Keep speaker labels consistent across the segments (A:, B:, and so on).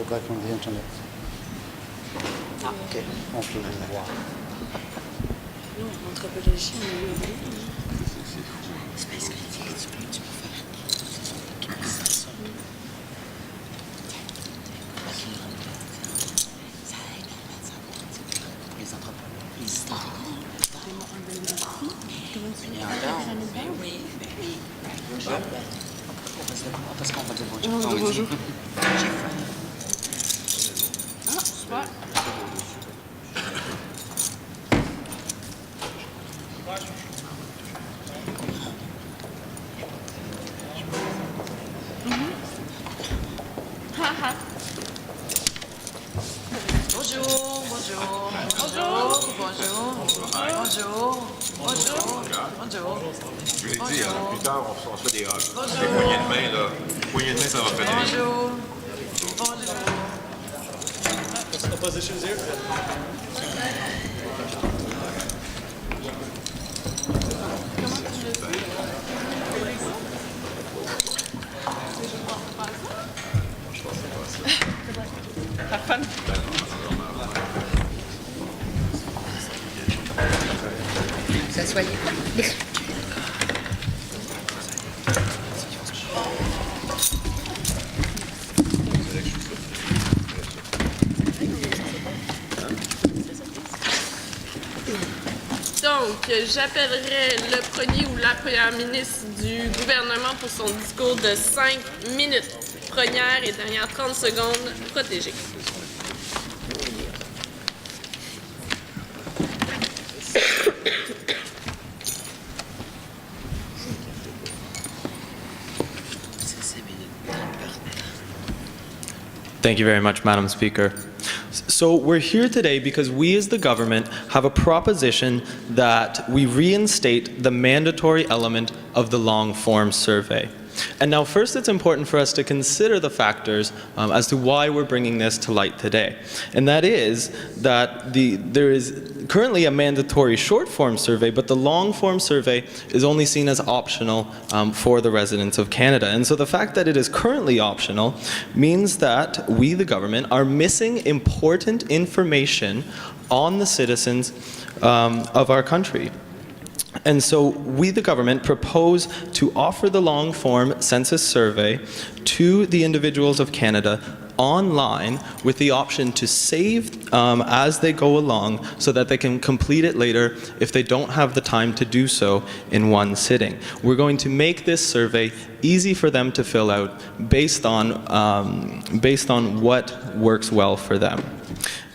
A: back on the internet.
B: Ah, ok.
A: On peut vous voir.
B: Nous, en anthropologie, on a eu un livre. C'est parce que tu peux faire ça aide pour les anthropologues, les historiens. Oui. Parce qu'on va dire bonjour. Bonjour.
C: Ah, super.
D: Je l'ai dit, plus tard, on se fait des hugs. Des poignées de main, là. Poignées de main, ça va faire des
E: Positions here.
B: Vous asseyez.
C: Donc, j'appellerai le premier ou la première ministre du gouvernement pour son discours de 5 minutes. Première et dernière 30 secondes protégées.
E: Thank you very much, Madam Speaker. So we're here today because we as the government have a proposition that we reinstate the mandatory element of the long-form survey. And now first it's important for us to consider the factors as to why we're bringing this to light today. And that is that there is currently a mandatory short-form survey, but the long-form survey is only seen as optional for the residents of Canada. And so the fact that it is currently optional means that we, the government, are missing important information on the citizens of our country. And so we, the government, propose to offer the long-form census survey to the individuals of Canada online with the option to save as they go along so that they can complete it later if they don't have the time to do so in one sitting. We're going to make this survey easy for them to fill out based on what works well for them.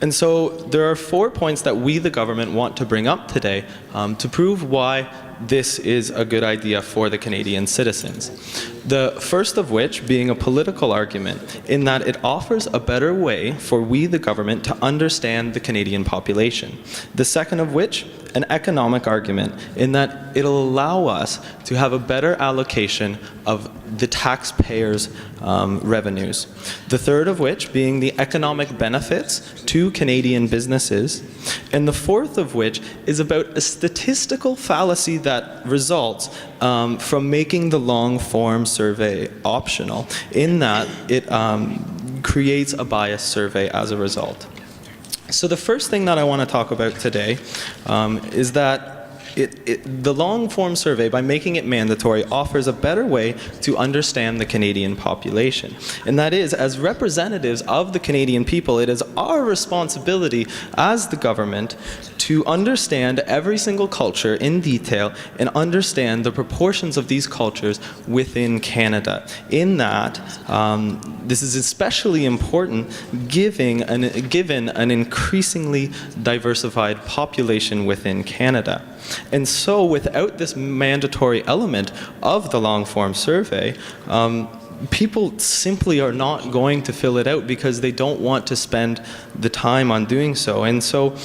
E: And so there are 4 points that we, the government, want to bring up today to prove why this is a good idea for the Canadian citizens. The first of which being a political argument in that it offers a better way for we, the government, to understand the Canadian population. The second of which, an economic argument in that it'll allow us to have a better allocation of the taxpayers' revenues. The third of which being the economic benefits to Canadian businesses. And the fourth of which is about a statistical fallacy that results from making the long-form survey optional, in that it creates a biased survey as a result. So the first thing that I want to talk about today is that the long-form survey, by making it mandatory, offers a better way to understand the Canadian population. And that is, as representatives of the Canadian people, it is our responsibility as the government to understand every single culture in detail and understand the proportions of these cultures within Canada. In that, this is especially important given an increasingly diversified population within Canada. And so without this mandatory element of the long-form survey, people simply are not going to fill it out because they don't want to spend the time on doing so. And so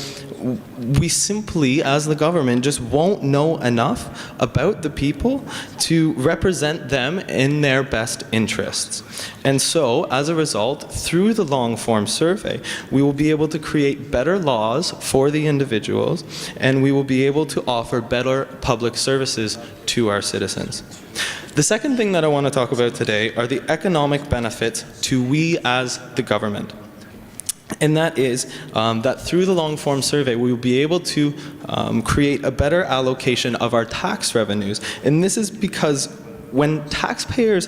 E: we simply, as the government, just won't know enough about the people to represent them in their best interests. And so, as a result, through the long-form survey, we will be able to create better laws for the individuals, and we will be able to offer better public services to our citizens. The second thing that I want to talk about today are the economic benefits to we as the government. And that is that through the long-form survey, we will be able to create a better allocation of our tax revenues. And this is because when taxpayers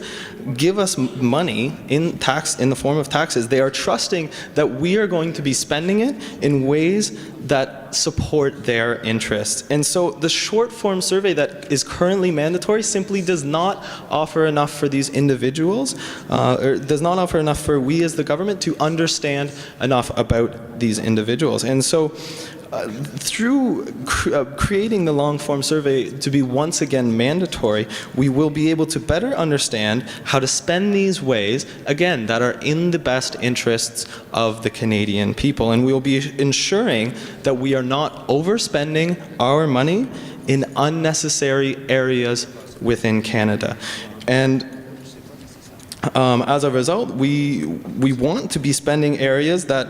E: give us money in the form of taxes, they are trusting that we are going to be spending it in ways that support their interests. And so the short form survey that is currently mandatory simply does not offer enough for these individuals, or does not offer enough for we as the government to understand enough about these individuals. And so through creating the long-form survey to be once again mandatory, we will be able to better understand how to spend these ways, again, that are in the best interests of the Canadian people. And we will be ensuring that we are not overspending our money in unnecessary areas within Canada. And as a result, we want to be spending areas that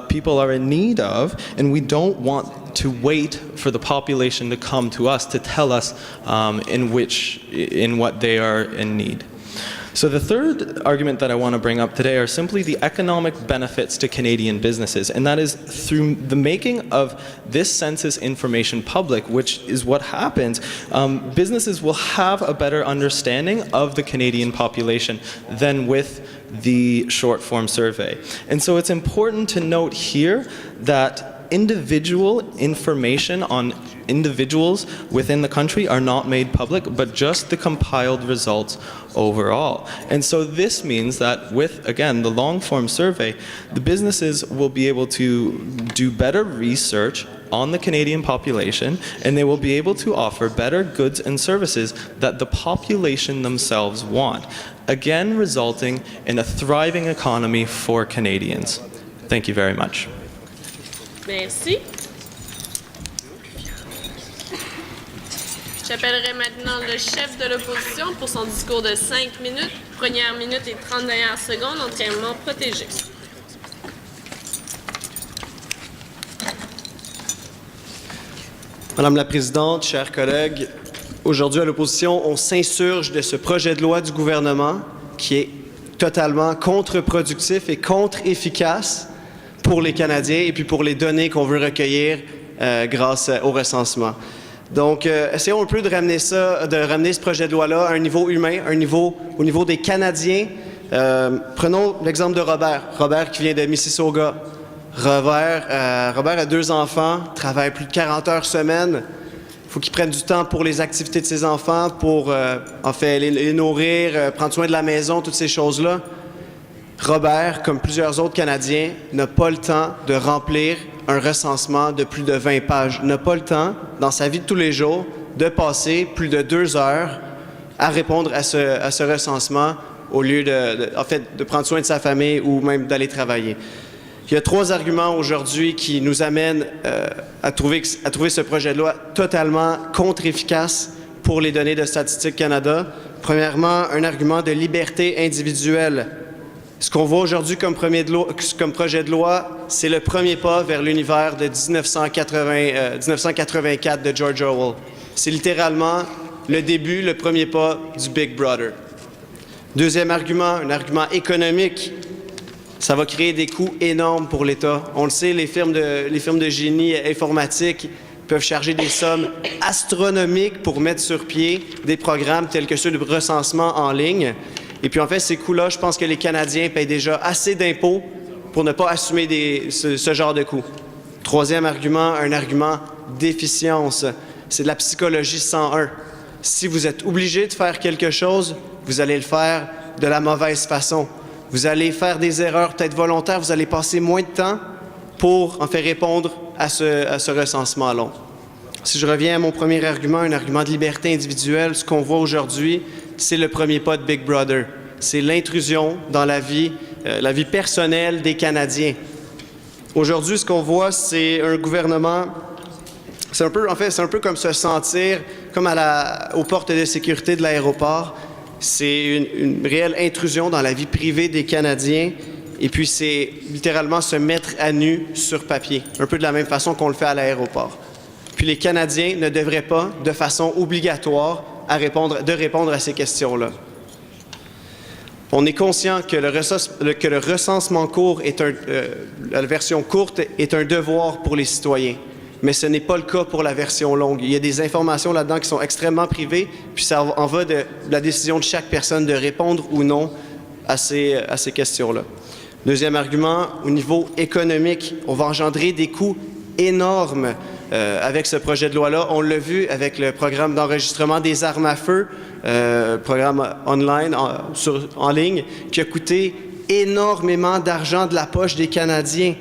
E: people are in need of, and we don't want to wait for the population to come to us to tell us in what they are in need. So the third argument that I want to bring up today are simply the economic benefits to Canadian businesses, and that is through the making of this census information public, which is what happens, businesses will have a better understanding of the Canadian population than with the short form survey. And so it's important to note here that individual information on individuals within the country are not made public, but just the compiled results overall. And so this means that with, again, the long-form survey, the businesses will be able to do better research on the Canadian population, and they will be able to offer better goods and services that the population themselves want, again resulting in a thriving economy for Canadians. Thank you very much.
C: Merci. J'appellerai maintenant le chef de l'opposition pour son discours de 5 minutes, première minute et 30 dernières secondes entièrement protégées.
A: Madame la Présidente, chers collègues, aujourd'hui à l'opposition, on s'insurge de ce projet de loi du gouvernement qui est totalement contre-productif et contre-efficace pour les Canadiens et puis pour les données qu'on veut recueillir grâce au recensement. Donc, essayons un peu de ramener ce projet de loi-là à un niveau humain, au niveau des Canadiens. Prenons l'exemple de Robert. Robert qui vient de Mississauga. Robert a 2 enfants, travaille plus de 40 heures semaine. Il faut qu'il prenne du temps pour les activités de ses enfants, pour en fait les nourrir, prendre soin de la maison, toutes ces choses-là. Robert, comme plusieurs autres Canadiens, n'a pas le temps de remplir un recensement de plus de 20 pages. N'a pas le temps, dans sa vie de tous les jours, de passer plus de 2 heures à répondre à ce recensement au lieu de prendre soin de sa famille ou même d'aller travailler. Il y a 3 arguments aujourd'hui qui nous amènent à trouver ce projet de loi totalement contre-efficace pour les données de Statistique Canada. Premièrement, un argument de liberté individuelle. Ce qu'on voit aujourd'hui comme projet de loi, c'est le premier pas vers l'univers de 1984 de George Orwell. C'est littéralement le début, le premier pas du Big Brother. Deuxième argument, un argument économique. Ça va créer des coûts énormes pour l'État. On le sait, les firmes de génie informatique peuvent charger des sommes astronomiques pour mettre sur pied des programmes tels que ceux de recensement en ligne. Et puis en fait, ces coûts-là, je pense que les Canadiens payent déjà assez d'impôts pour ne pas assumer ce genre de coûts. Troisième argument, un argument d'efficience. C'est de la psychologie 101. Si vous êtes obligé de faire quelque chose, vous allez le faire de la mauvaise façon. Vous allez faire des erreurs peut-être volontaires, vous allez passer moins de temps pour en faire répondre à ce recensement long. Si je reviens à mon premier argument, un argument de liberté individuelle, ce qu'on voit aujourd'hui, c'est le premier pas de Big Brother. C'est l'intrusion dans la vie personnelle des Canadiens. Aujourd'hui, ce qu'on voit, c'est un gouvernement. C'est un peu comme se sentir comme aux portes de sécurité de l'aéroport. C'est une réelle intrusion dans la vie privée des Canadiens. Et puis, c'est littéralement se mettre à nu sur papier, un peu de la même façon qu'on le fait à l'aéroport. Puis, les Canadiens ne devraient pas, de façon obligatoire, de répondre à ces questions-là. On est conscient que le recensement court la version courte est un devoir pour les citoyens, mais ce n'est pas le cas pour la version longue. Il y a des informations là-dedans qui sont extrêmement privées, puis ça en va de la décision de chaque personne de répondre ou non à ces questions-là. Deuxième argument, au niveau économique, on va engendrer des coûts énormes avec ce projet de loi-là. On l'a vu avec le programme d'enregistrement des armes à feu, programme online, en ligne, qui a coûté énormément d'argent de la poche des Canadiens.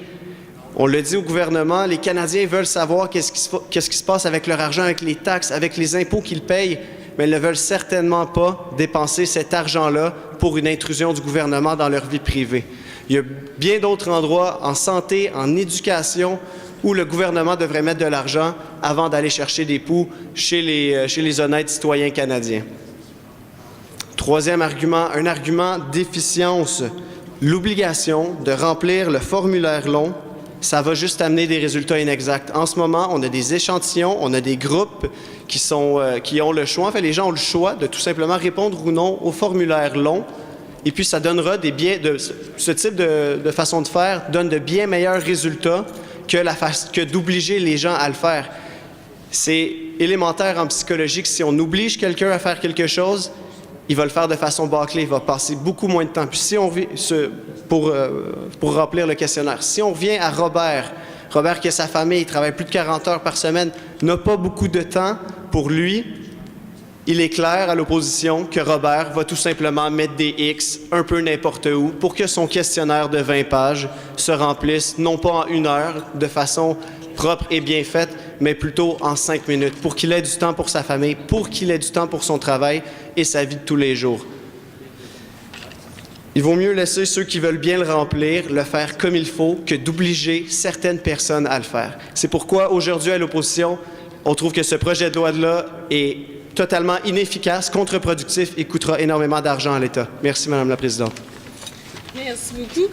A: On le dit au gouvernement, les Canadiens veulent savoir qu'est-ce qui se passe avec leur argent, avec les taxes, avec les impôts qu'ils payent, mais ils ne veulent certainement pas dépenser cet argent-là pour une intrusion du gouvernement dans leur vie privée. Il y a bien d'autres endroits en santé, en éducation, où le gouvernement devrait mettre de l'argent avant d'aller chercher des poux chez les honnêtes citoyens canadiens. Troisième argument, un argument d'efficience. L'obligation de remplir le formulaire long, ça va juste amener des résultats inexacts. En ce moment, on a des échantillons, on a des groupes qui ont le choix. En fait, les gens ont le choix de tout simplement répondre ou non au formulaire long. Et puis, ça donnera ce type de façon de faire donne de bien meilleurs résultats que d'obliger les gens à le faire. C'est élémentaire en psychologie que si on oblige quelqu'un à faire quelque chose, il va le faire de façon bâclée, il va passer beaucoup moins de temps. Puis si on pour remplir le questionnaire, si on revient à Robert qui a sa famille, il travaille plus de 40 heures par semaine, n'a pas beaucoup de temps pour lui, il est clair à l'opposition que Robert va tout simplement mettre des X un peu n'importe où pour que son questionnaire de 20 pages se remplisse, non pas en 1 heure, de façon propre et bien faite, mais plutôt en 5 minutes, pour qu'il ait du temps pour sa famille, pour qu'il ait du temps pour son travail et sa vie de tous les jours. Il vaut mieux laisser ceux qui veulent bien le remplir le faire comme il faut que d'obliger certaines personnes à le faire. C'est pourquoi aujourd'hui, à l'opposition, on trouve que ce projet de loi-là est totalement inefficace, contre-productif et coûtera énormément d'argent à l'État. Merci, Madame la Présidente.
C: Merci beaucoup.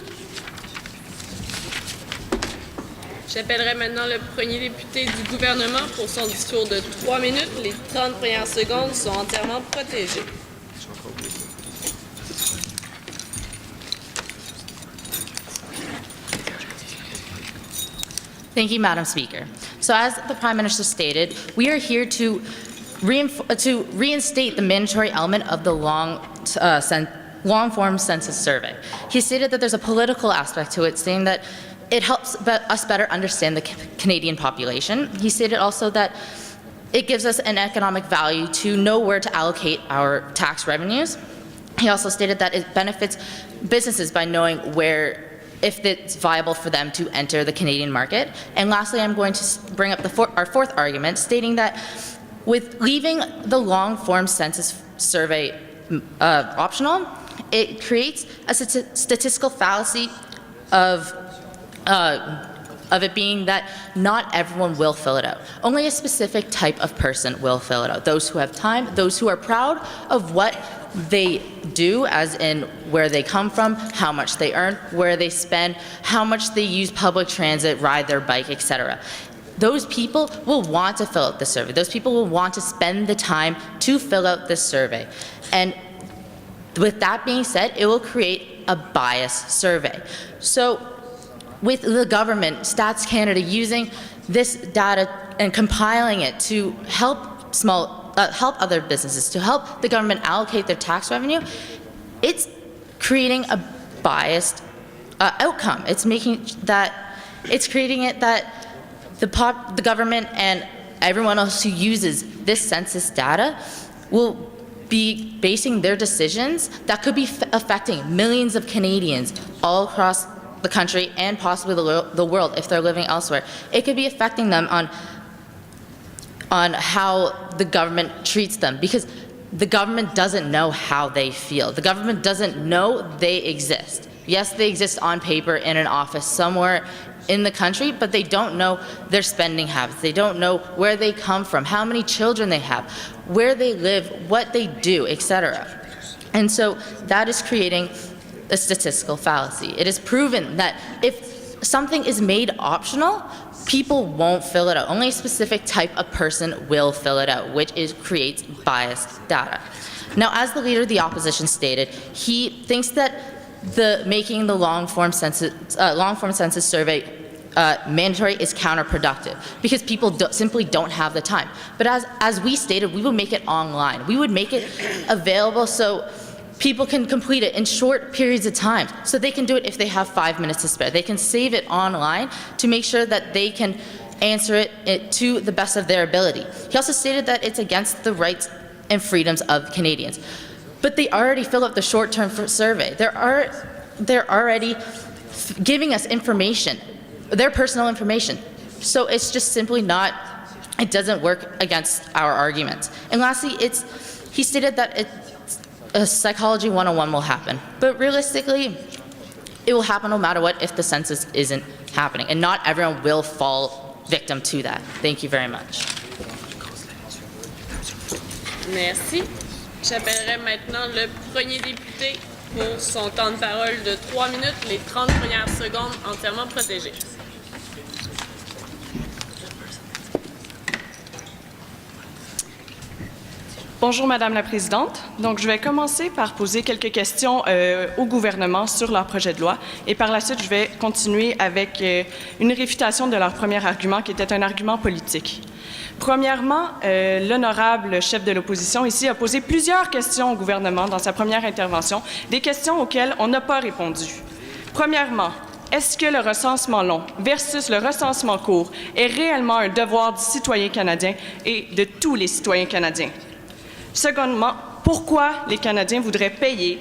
C: J'appellerai maintenant le premier député du gouvernement pour son discours de 3 minutes. Les 30 premières secondes sont entièrement protégées.
F: Thank you, Madam Speaker. So as the Prime Minister stated, we are here to reinstate the mandatory element of the long-form census survey. He stated that there's a political aspect to it, saying that it helps us better understand the Canadian population. He stated also that it gives us an economic value to know where to allocate our tax revenues. He also stated that it benefits businesses by knowing if it's viable for them to enter the Canadian market. And lastly, I'm going to bring up our fourth argument, stating that with leaving the long-form census survey optional, it creates a statistical fallacy of it being that not everyone will fill it out. Only a specific type of person will fill it out. Those who have time, those who are proud of what they do, as in where they come from, how much they earn, where they spend, how much they use public transit, ride their bike, etc. Those people will want to fill out the survey. Those people will want to spend the time to fill out this survey. And with that being said, it will create a biased survey. So with the government, Stats Canada, using this data and compiling it to help help other businesses, to help the government allocate their tax revenue, it's creating a biased outcome. It's creating it that the government and everyone else who uses this census data will be basing their decisions that could be affecting millions of Canadians all across the country and possibly the world if they're living elsewhere. It could be affecting them on how the government treats them, because the government doesn't know how they feel. The government doesn't know they exist. Yes, they exist on paper in an office somewhere in the country, but they don't know their spending habits. They don't know where they come from, how many children they have, where they live, what they do, etc. And so that is creating a statistical fallacy. It is proven that if something is made optional, people won't fill it out. Only a specific type of person will fill it out, which creates biased data. Now, as the Leader of the Opposition stated, he thinks that making the long-form census survey mandatory is counterproductive because people simply don't have the time. But as we stated, we would make it online. We would make it available so people can complete it in short periods of time, so they can do it if they have 5 minutes to spare. They can save it online to make sure that they can answer it to the best of their ability. He also stated that it's against the rights and freedoms of Canadians. But they already fill out the short-term survey. They're already giving us information, their personal information. So it's just simply not, it doesn't work against our arguments. And lastly, he stated that Psychology 101 will happen. But realistically, it will happen no matter what if the census isn't happening. And not everyone will fall victim to that. Thank you very much.
C: Merci. J'appellerai maintenant le premier député pour son temps de parole de 3 minutes, les 30 premières secondes entièrement protégées.
G: Bonjour Madame la Présidente. Donc je vais commencer par poser quelques questions au gouvernement sur leur projet de loi et par la suite je vais continuer avec une réfutation de leur premier argument qui était un argument politique. Premièrement, l'honorable chef de l'opposition ici a posé plusieurs questions au gouvernement dans sa première intervention, des questions auxquelles on n'a pas répondu. Premièrement, est-ce que le recensement long versus le recensement court est réellement un devoir du citoyen canadien et de tous les citoyens canadiens? Secondement, pourquoi les Canadiens voudraient payer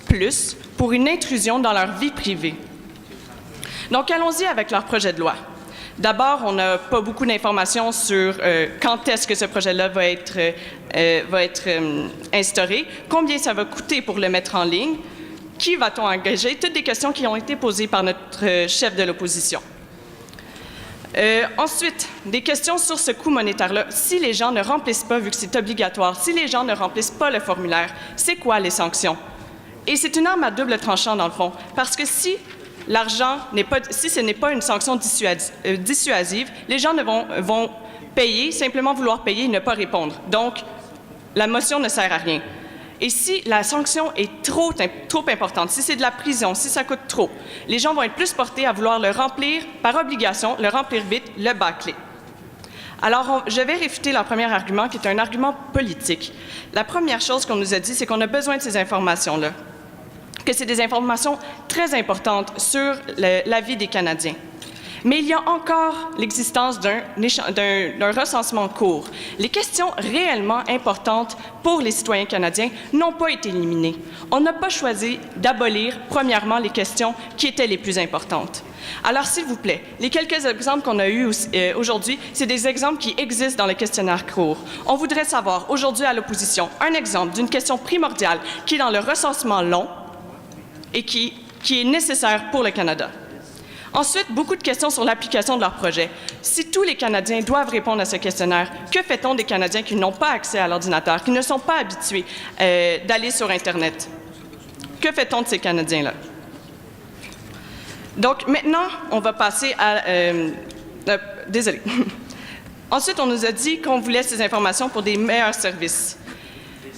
G: plus pour une intrusion dans leur vie privée? Donc, allons-y avec leur projet de loi. D'abord, on n'a pas beaucoup d'informations sur quand est-ce que ce projet-là va être instauré, combien ça va coûter pour le mettre en ligne, qui va-t-on engager, toutes des questions qui ont été posées par notre chef de l'opposition. Ensuite, des questions sur ce coût monétaire-là. Si les gens ne remplissent pas, vu que c'est obligatoire, si les gens ne remplissent pas le formulaire, c'est quoi les sanctions? Et c'est une arme à double tranchant, dans le fond, parce que si ce n'est pas une sanction dissuasive, les gens vont payer, simplement vouloir payer et ne pas répondre. Donc, la motion ne sert à rien. Et si la sanction est trop importante, si c'est de la prison, si ça coûte trop, les gens vont être plus portés à vouloir le remplir par obligation, le remplir vite, le bâcler. Alors, je vais réfuter leur premier argument, qui est un argument politique. La première chose qu'on nous a dit, c'est qu'on a besoin de ces informations-là, que c'est des informations très importantes sur la vie des Canadiens. Mais il y a encore l'existence d'un recensement court. Les questions réellement importantes pour les citoyens canadiens n'ont pas été éliminées. On n'a pas choisi d'abolir, premièrement, les questions qui étaient les plus importantes. Alors, s'il vous plaît, les quelques exemples qu'on a eus aujourd'hui, c'est des exemples qui existent dans le questionnaire court. On voudrait savoir, aujourd'hui à l'opposition, un exemple d'une question primordiale qui est dans le recensement long et qui est nécessaire pour le Canada. Ensuite, beaucoup de questions sur l'application de leur projet. Si tous les Canadiens doivent répondre à ce questionnaire, que fait-on des Canadiens qui n'ont pas accès à l'ordinateur, qui ne sont pas habitués d'aller sur Internet? Que fait-on de ces Canadiens-là? Donc, maintenant, on va passer à... désolé. Ensuite, on nous a dit qu'on voulait ces informations pour des meilleurs services.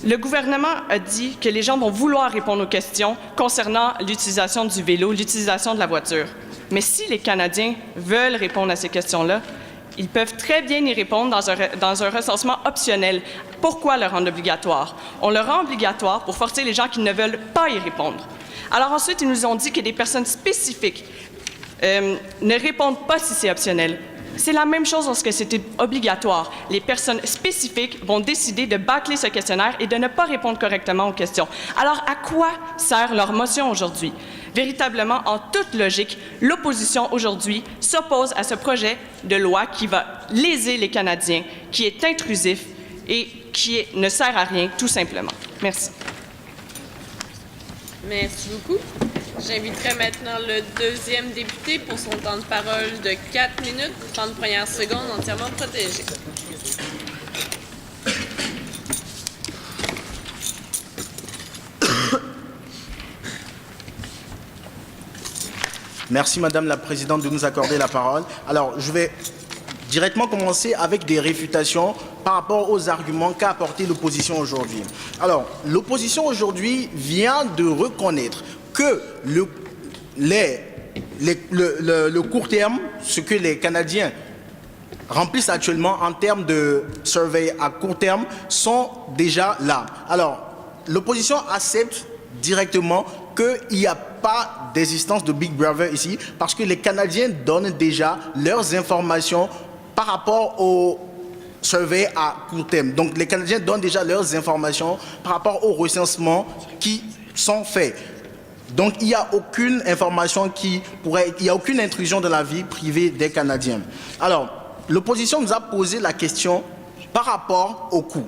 G: Le gouvernement a dit que les gens vont vouloir répondre aux questions concernant l'utilisation du vélo, l'utilisation de la voiture. Mais si les Canadiens veulent répondre à ces questions-là, ils peuvent très bien y répondre dans un recensement optionnel. Pourquoi le rendre obligatoire? On le rend obligatoire pour forcer les gens qui ne veulent pas y répondre. Alors ensuite, ils nous ont dit que des personnes spécifiques ne répondent pas si c'est optionnel. C'est la même chose lorsque c'était obligatoire. Les personnes spécifiques vont décider de bâcler ce questionnaire et de ne pas répondre correctement aux questions. Alors, à quoi sert leur motion aujourd'hui? Véritablement, en toute logique, l'opposition aujourd'hui s'oppose à ce projet de loi qui va léser les Canadiens, qui est intrusif et qui ne sert à rien, tout simplement. Merci.
C: Merci beaucoup. J'inviterai maintenant le deuxième député pour son temps de parole de 4 minutes, 30 premières secondes entièrement protégé.
H: Merci, Madame la Présidente, de nous accorder la parole. Alors, je vais directement commencer avec des réfutations par rapport aux arguments qu'a apporté l'opposition aujourd'hui. Alors, l'opposition aujourd'hui vient de reconnaître que le court terme, ce que les Canadiens remplissent actuellement en termes de survey à court terme, sont déjà là. Alors, l'opposition accepte directement qu'il n'y a pas d'existence de Big Brother ici parce que les Canadiens donnent déjà leurs informations par rapport au survey à court terme. Donc, les Canadiens donnent déjà leurs informations par rapport aux recensements qui sont faits. Donc, il n'y a aucune information il n'y a aucune intrusion dans la vie privée des Canadiens. Alors, l'opposition nous a posé la question par rapport au coût.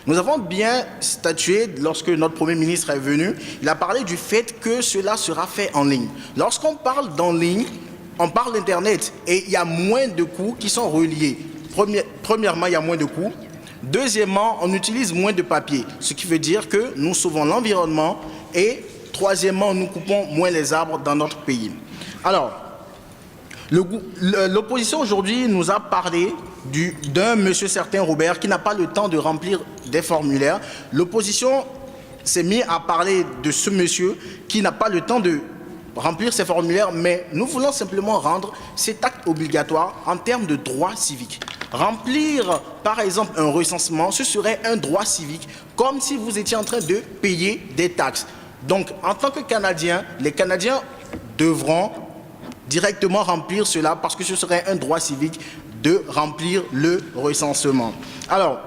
H: Nous avons bien statué lorsque notre Premier ministre est venu, il a parlé du fait que cela sera fait en ligne. Lorsqu'on parle d'en ligne, on parle d'Internet et il y a moins de coûts qui sont reliés. Premièrement, il y a moins de coûts. Deuxièmement, on utilise moins de papier, ce qui veut dire que nous sauvons l'environnement et troisièmement, nous coupons moins les arbres dans notre pays. Alors, l'opposition aujourd'hui nous a parlé d'un monsieur certain Robert qui n'a pas le temps de remplir des formulaires. L'opposition s'est mise à parler de ce monsieur qui n'a pas le temps de remplir ces formulaires, mais nous voulons simplement rendre cet acte obligatoire en termes de droits civiques. Remplir, par exemple, un recensement, ce serait un droit civique, comme si vous étiez en train de payer des taxes. Donc, en tant que Canadiens, les Canadiens devront directement remplir cela parce que ce serait un droit civique de remplir le recensement. Alors,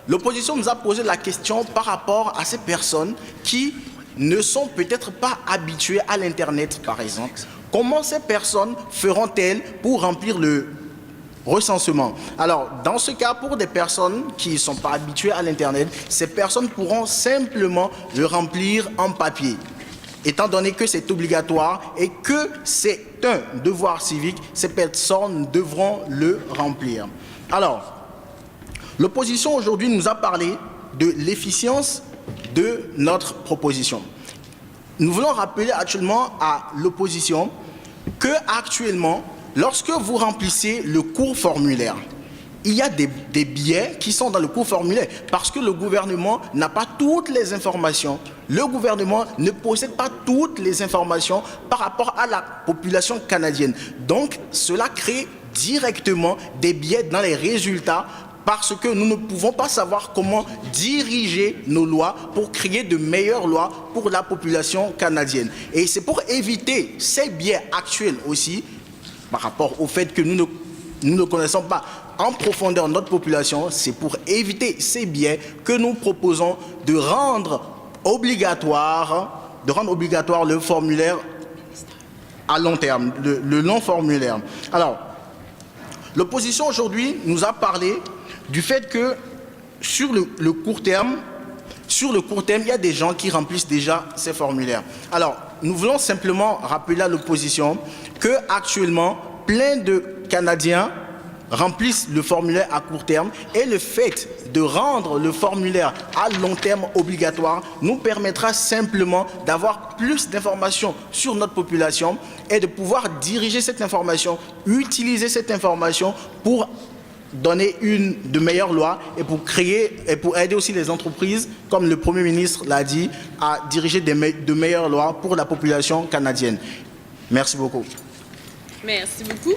H: l'opposition nous a posé la question par rapport à ces personnes qui ne sont peut-être pas habituées à l'Internet, par exemple. Comment ces personnes feront-elles pour remplir le recensement? Alors, dans ce cas, pour des personnes qui ne sont pas habituées à l'Internet, ces personnes pourront simplement le remplir en papier. Étant donné que c'est obligatoire et que c'est un devoir civique, ces personnes devront le remplir. Alors, l'opposition aujourd'hui nous a parlé de l'efficience de notre proposition. Nous voulons rappeler actuellement à l'opposition que actuellement, lorsque vous remplissez le court formulaire, il y a des biais qui sont dans le court formulaire parce que le gouvernement n'a pas toutes les informations. Le gouvernement ne possède pas toutes les informations par rapport à la population canadienne. Donc, cela crée directement des biais dans les résultats parce que nous ne pouvons pas savoir comment diriger nos lois pour créer de meilleures lois pour la population canadienne. Et c'est pour éviter ces biais actuels aussi, par rapport au fait que nous ne connaissons pas en profondeur notre population, c'est pour éviter ces biais que nous proposons de rendre obligatoire le formulaire à long terme, le long formulaire. Alors, l'opposition aujourd'hui nous a parlé du fait que sur le court terme, il y a des gens qui remplissent déjà ces formulaires. Alors, nous voulons simplement rappeler à l'opposition que actuellement, plein de Canadiens remplissent le formulaire à court terme et le fait de rendre le formulaire à long terme obligatoire nous permettra simplement d'avoir plus d'informations sur notre population et de pouvoir diriger cette information, utiliser cette information pour donner de meilleures lois et pour créer et pour aider aussi les entreprises, comme le Premier ministre l'a dit, à diriger de meilleures lois pour la population canadienne. Merci beaucoup.
C: Merci beaucoup.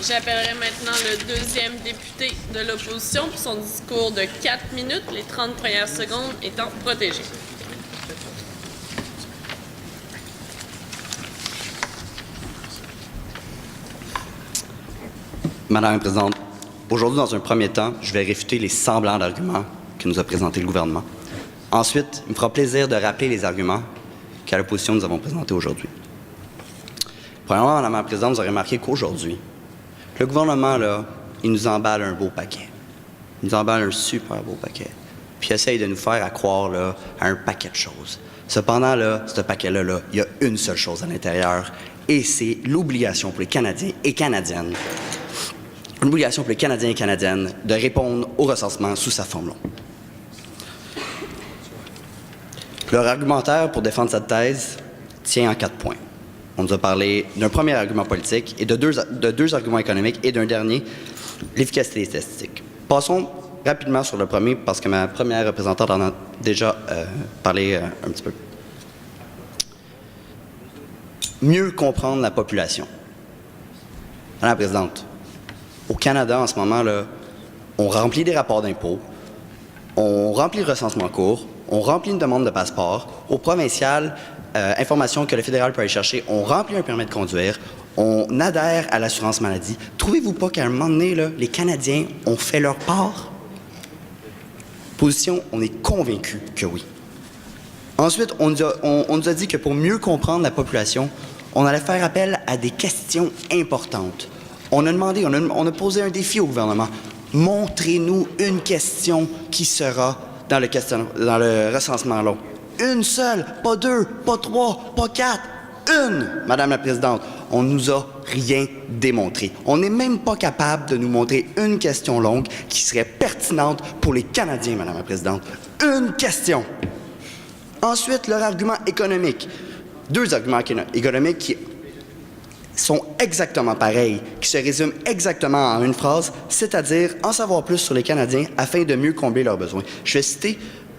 C: J'appellerai maintenant le deuxième député de l'opposition pour son discours de 4 minutes, les 30 premières secondes étant protégées.
I: Madame la Présidente, aujourd'hui, dans un premier temps, je vais réfuter les semblants d'arguments que nous a présentés le gouvernement. Ensuite, il me fera plaisir de rappeler les arguments qu'à l'opposition nous avons présentés aujourd'hui. Premièrement, Madame la Présidente, vous aurez remarqué qu'aujourd'hui, le gouvernement, là, il nous emballe un beau paquet. Il nous emballe un super beau paquet. Puis il essaye de nous faire à croire là, à un paquet de choses. Cependant, là, ce paquet-là, là, il y a une seule chose à l'intérieur, et c'est l'obligation pour les Canadiens et Canadiennes, l'obligation pour les Canadiens et Canadiennes de répondre au recensement sous sa forme longue. Leur argumentaire pour défendre cette thèse tient en 4 points. On nous a parlé d'un premier argument politique et de deux arguments économiques et d'un dernier, l'efficacité des statistiques. Passons rapidement sur le premier parce que ma première représentante en a déjà parlé un petit peu. Mieux comprendre la population. Madame la Présidente, au Canada en ce moment, là, on remplit des rapports d'impôts, on remplit le recensement court, on remplit une demande de passeport. Au provincial, information que le fédéral peut aller chercher, on remplit un permis de conduire, on adhère à l'assurance maladie. Trouvez-vous pas qu'à un moment donné, là, les Canadiens ont fait leur part? Position, on est convaincu que oui. Ensuite, on nous a dit que pour mieux comprendre la population, on allait faire appel à des questions importantes. On a demandé, on a posé un défi au gouvernement. Montrez-nous une question qui sera dans le recensement long. Une seule, pas deux, pas trois, pas quatre. Une, Madame la Présidente. On nous a rien démontré. On n'est même pas capable de nous montrer une question longue qui serait pertinente pour les Canadiens, Madame la Présidente. Une question. Ensuite, leur argument économique. Deux arguments économiques qui sont exactement pareils, qui se résument exactement en une phrase, c'est-à-dire en savoir plus sur les Canadiens afin de mieux combler leurs besoins. Je vais citer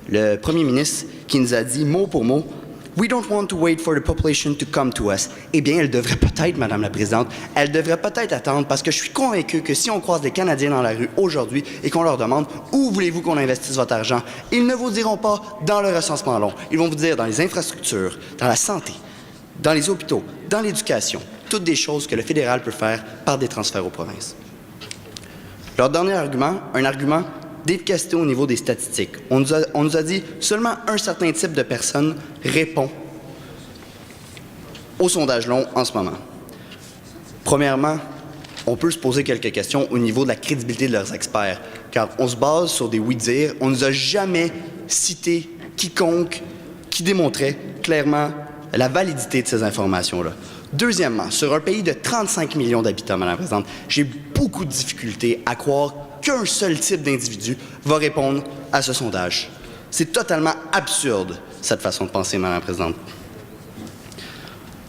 I: le premier ministre qui nous a dit mot pour mot « We don't want to wait for the population to come to us ». Eh bien, elle devrait peut-être, Madame la Présidente, elle devrait peut-être attendre parce que je suis convaincu que si on croise des Canadiens dans la rue aujourd'hui et qu'on leur demande « Où voulez-vous qu'on investisse votre argent ?» ils ne vous diront pas dans le recensement long. Ils vont vous dire dans les infrastructures, dans la santé, dans les hôpitaux, dans l'éducation. Toutes des choses que le fédéral peut faire par des transferts aux provinces. Leur dernier argument, un argument d'efficacité au niveau des statistiques. On nous a dit seulement un certain type de personnes répond au sondage long en ce moment. Premièrement, on peut se poser quelques questions au niveau de la crédibilité de leurs experts, car on se base sur des oui-dire. On ne nous a jamais cité quiconque qui démontrait clairement la validité de ces informations-là. Deuxièmement, sur un pays de 35 millions d'habitants, Madame la Présidente, j'ai beaucoup de difficultés à croire qu'un seul type d'individu va répondre à ce sondage. C'est totalement absurde, cette façon de penser, Madame la Présidente.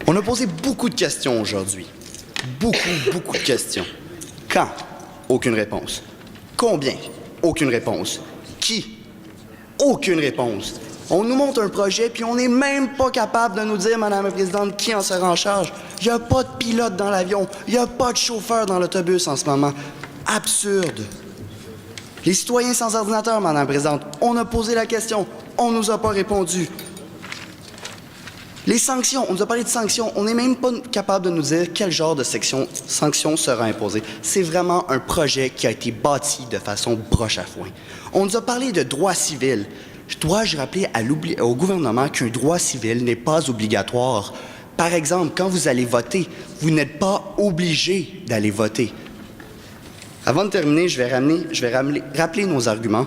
I: On a posé beaucoup de questions aujourd'hui. Beaucoup de questions. Quand? Aucune réponse. Combien? Aucune réponse. Qui? Aucune réponse. On nous montre un projet, puis on n'est même pas capable de nous dire, Madame la Présidente, qui en sera en charge. Il n'y a pas de pilote dans l'avion. Il n'y a pas de chauffeur dans l'autobus en ce moment. Absurde. Les citoyens sans ordinateur, Madame la Présidente, on a posé la question. On ne nous a pas répondu. Les sanctions, on nous a parlé de sanctions. On n'est même pas capable de nous dire quel genre de sanctions sera imposée. C'est vraiment un projet qui a été bâti de façon broche à foin. On nous a parlé de droit civil. Dois-je rappeler au gouvernement qu'un droit civil n'est pas obligatoire? Par exemple, quand vous allez voter, vous n'êtes pas obligé d'aller voter. Avant de terminer, je vais rappeler nos arguments,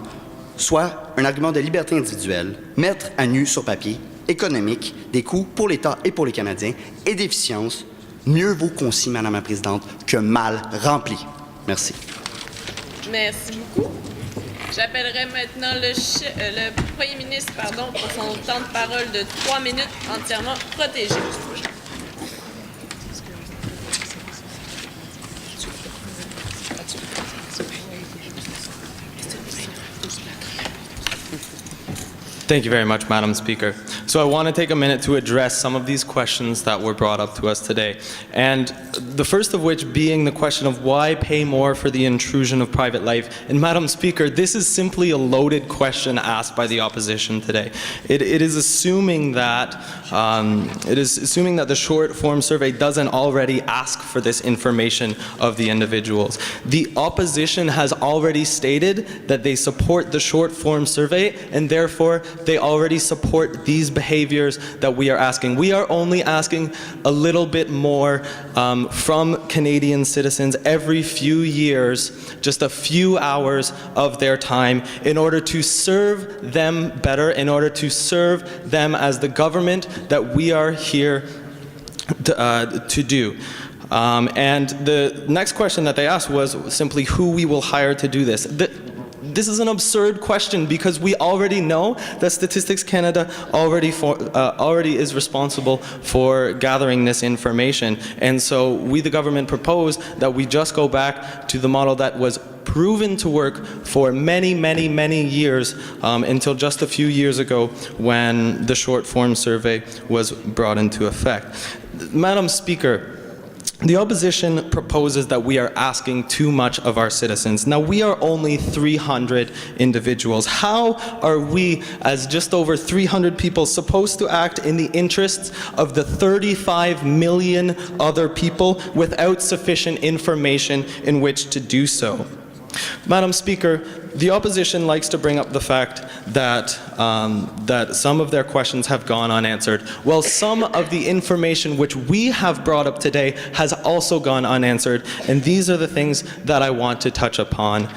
I: soit un argument de liberté individuelle, mettre à nu sur papier, économique, des coûts pour l'État et pour les Canadiens, et d'efficience, mieux vaut concis, Madame la Présidente, que mal rempli. Merci.
C: Merci beaucoup. J'appellerai maintenant le premier ministre pour son temps de parole de 3 minutes entièrement protégé.
E: Thank you very much, Madam Speaker. So I want to take a minute to address some of these questions that were brought up to us today. And the first of which being the question of why pay more for the intrusion of private life. And Madam Speaker, this is simply a loaded question asked by the opposition today. It is assuming that the short form survey doesn't already ask for this information of the individuals. The opposition has already stated that they support the short form survey, and therefore they already support these behaviors that we are asking. We are only asking a little bit more from Canadian citizens every few years, just a few hours of their time in order to serve them better, in order to serve them as the government that we are here to do. And the next question that they asked was simply who we will hire to do this. this is an absurd question because we already know that Statistics Canada already is responsible for gathering this information. And so we, the government, propose that we just go back to the model that was proven to work for many, many, many years until just a few years ago when the short form survey was brought into effect. Madam Speaker, the opposition proposes that we are asking too much of our citizens. Now, we are only 300 individuals. How are we, as just over 300 people, supposed to act in the interests of the 35 million other people without sufficient information in which to do so? Madam Speaker, the opposition likes to bring up the fact that that some of their questions have gone unanswered. Well, some of the information which we have brought up today has also gone unanswered, and these are the things that I want to touch upon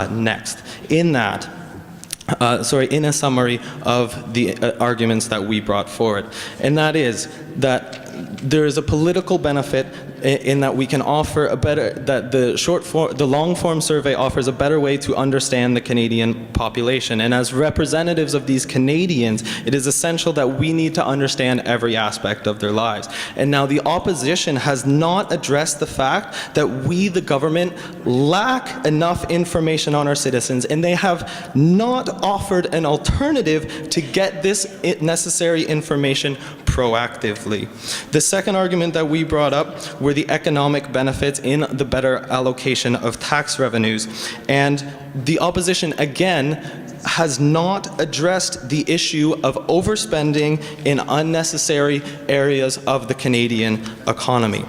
E: next. In a summary of the arguments that we brought forward, and that is that there is a political benefit in that we can offer a better, that the long form survey offers a better way to understand the Canadian population. And as representatives of these Canadians, it is essential that we need to understand every aspect of their lives. And now the opposition has not addressed the fact that we, the government, lack enough information on our citizens, and they have not offered an alternative to get this necessary information proactively. The second argument that we brought up were the economic benefits in the better allocation of tax revenues. And the opposition, again, has not addressed the issue of overspending in unnecessary areas of the Canadian economy.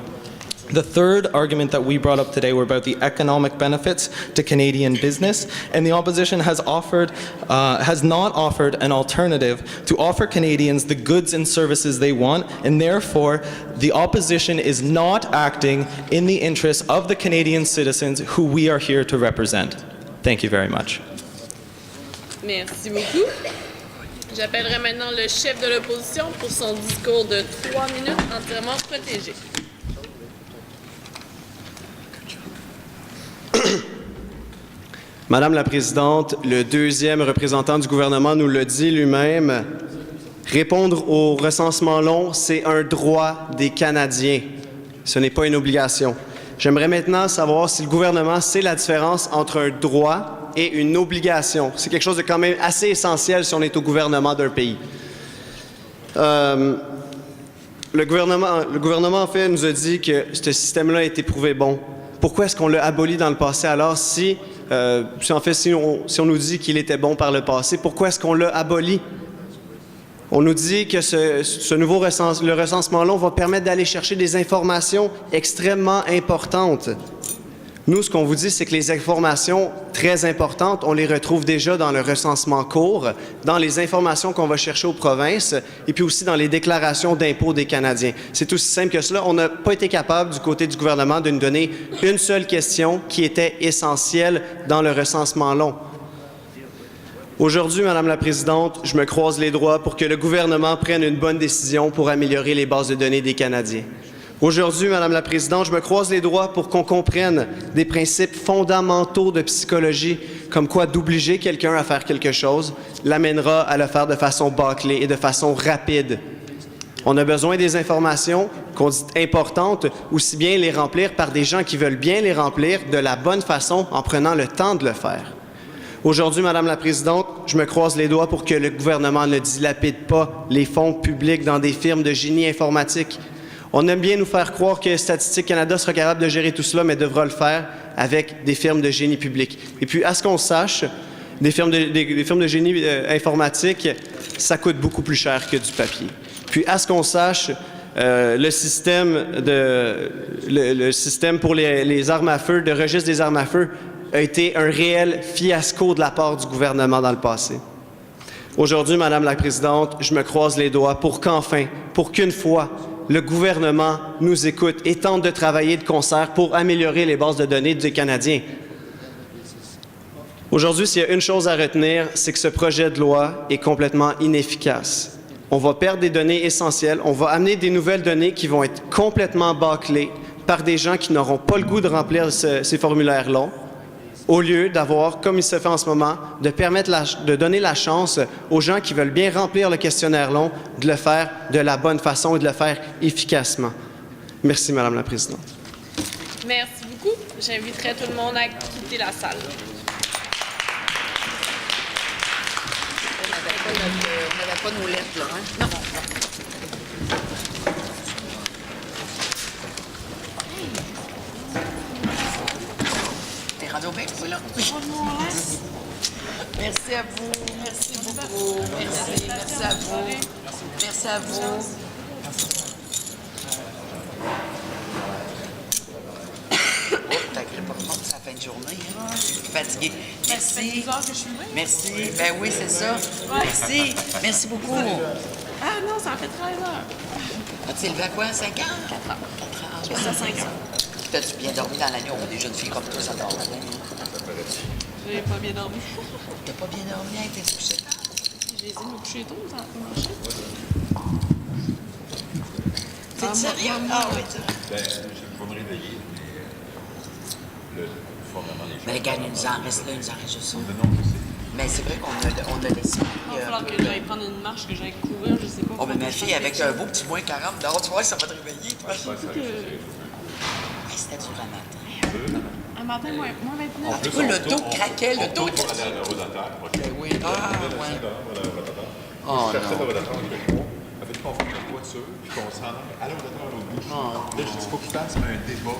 E: The third argument that we brought up today were about the economic benefits to Canadian business, and the opposition has not offered an alternative to offer Canadians the goods and services they want, and therefore the opposition is not acting in the interests of the Canadian citizens who we are here to represent. Thank you very much.
C: Merci beaucoup. J'appellerai maintenant le chef de l'opposition pour son discours de 3 minutes entièrement protégé.
A: Madame la Présidente, le deuxième représentant du gouvernement nous le dit lui-même, répondre au recensement long, c'est un droit des Canadiens. Ce n'est pas une obligation. J'aimerais maintenant savoir si le gouvernement sait la différence entre un droit et une obligation. C'est quelque chose de quand même assez essentiel si on est au gouvernement d'un pays. Le gouvernement, en fait, nous a dit que ce système-là a été prouvé bon. Pourquoi est-ce qu'on l'a aboli dans le passé alors si on nous dit qu'il était bon par le passé, pourquoi est-ce qu'on l'a aboli? On nous dit que le recensement long va permettre d'aller chercher des informations extrêmement importantes. Nous, ce qu'on vous dit, c'est que les informations très importantes, on les retrouve déjà dans le recensement court, dans les informations qu'on va chercher aux provinces et puis aussi dans les déclarations d'impôts des Canadiens. C'est aussi simple que cela. On n'a pas été capable, du côté du gouvernement, de nous donner une seule question qui était essentielle dans le recensement long. Aujourd'hui, Madame la Présidente, je me croise les doigts pour que le gouvernement prenne une bonne décision pour améliorer les bases de données des Canadiens. Aujourd'hui, Madame la Présidente, je me croise les doigts pour qu'on comprenne des principes fondamentaux de psychologie, comme quoi d'obliger quelqu'un à faire quelque chose l'amènera à le faire de façon bâclée et de façon rapide. On a besoin des informations qu'on dit importantes, aussi bien les remplir par des gens qui veulent bien les remplir de la bonne façon en prenant le temps de le faire. Aujourd'hui, Madame la Présidente, je me croise les doigts pour que le gouvernement ne dilapide pas les fonds publics dans des firmes de génie informatique. On aime bien nous faire croire que Statistique Canada sera capable de gérer tout cela, mais devra le faire avec des firmes de génie public. Et puis, à ce qu'on sache, des firmes de génie informatique, ça coûte beaucoup plus cher que du papier. Puis, à ce qu'on sache, le système pour les armes à feu, de registre des armes à feu, a été un réel fiasco de la part du gouvernement dans le passé. Aujourd'hui, Madame la Présidente, je me croise les doigts pour qu'enfin, pour qu'une fois, le gouvernement nous écoute et tente de travailler de concert pour améliorer les bases de données des Canadiens. Aujourd'hui, s'il y a une chose à retenir, c'est que ce projet de loi est complètement inefficace. On va perdre des données essentielles, on va amener des nouvelles données qui vont être complètement bâclées par des gens qui n'auront pas le goût de remplir ces formulaires longs. au lieu d'avoir, comme il se fait en ce moment, de donner la chance aux gens qui veulent bien remplir le questionnaire long, de le faire de la bonne façon et de le faire efficacement. Merci, Madame la Présidente.
C: Merci beaucoup. J'inviterai tout le monde à quitter la salle.
B: On n'avait pas nos lettres, là, hein? Non. T'es rendu au bec, oui, là? Merci à vous. Merci beaucoup. Merci à vous. Merci à vous. T'as grippe pas c'est la fin de journée, hein? Je suis fatiguée. Merci. Merci. Ben oui, c'est ça. Merci. Merci beaucoup.
C: Ah non, ça en fait 13 heures.
B: As-tu élevé à quoi? 5 ans? 4 ans. 4 ans.
C: J'ai ça 5 ans.
B: T'as-tu bien dormi dans la nuit? On voit des jeunes filles comme toi, ça dort la nuit.
C: J'ai pas bien dormi.
B: T'as pas bien dormi avec tes couchés tard?
C: J'ai essayé de me coucher tôt, ça a pas marché.
B: T'es sérieux? Ah oui, tu
D: Ben, je vais me réveiller, mais formellement, les choses.
B: Mais regarde, il nous en reste là, il nous en reste juste ça.
D: Non, je sais.
B: Mais c'est vrai qu'on a laissé.
C: Il va falloir que j'aille prendre une marche, que j'aille courir, je sais pas.
B: Oh, mais ma fille, avec un beau petit moins 40 dehors, tu vois, ça va te réveiller, toi. C'était dur à matin.
C: Un matin, moins 29.
B: En tout cas, le dos craquait, le dos.
D: Pour aller à la rotateur,
B: Ben oui, ah, ouais. Oh,
D: je
B: non.
D: fait le rotateur avec moi, avec qu'on fait une voiture, puis qu'on s'en aille à la rotateur à l'autre bout. Là, je dis pas qu'il fasse un débat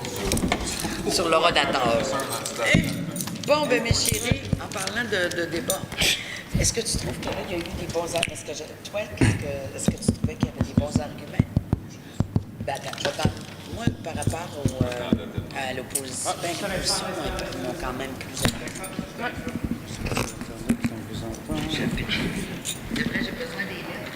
B: Sur le rodateur.
D: sur un antidateur.
B: Bon, ben mes chéris, en parlant de débat, est-ce que tu trouves que là, il y a eu des bons arguments? Est-ce que est-ce que tu trouvais qu'il y avait des bons arguments? Ben attends, je vais t'en... Moi, par rapport à l'opposition, ben l'opposition m'ont quand même plus apprécié. J'ai besoin des lettres.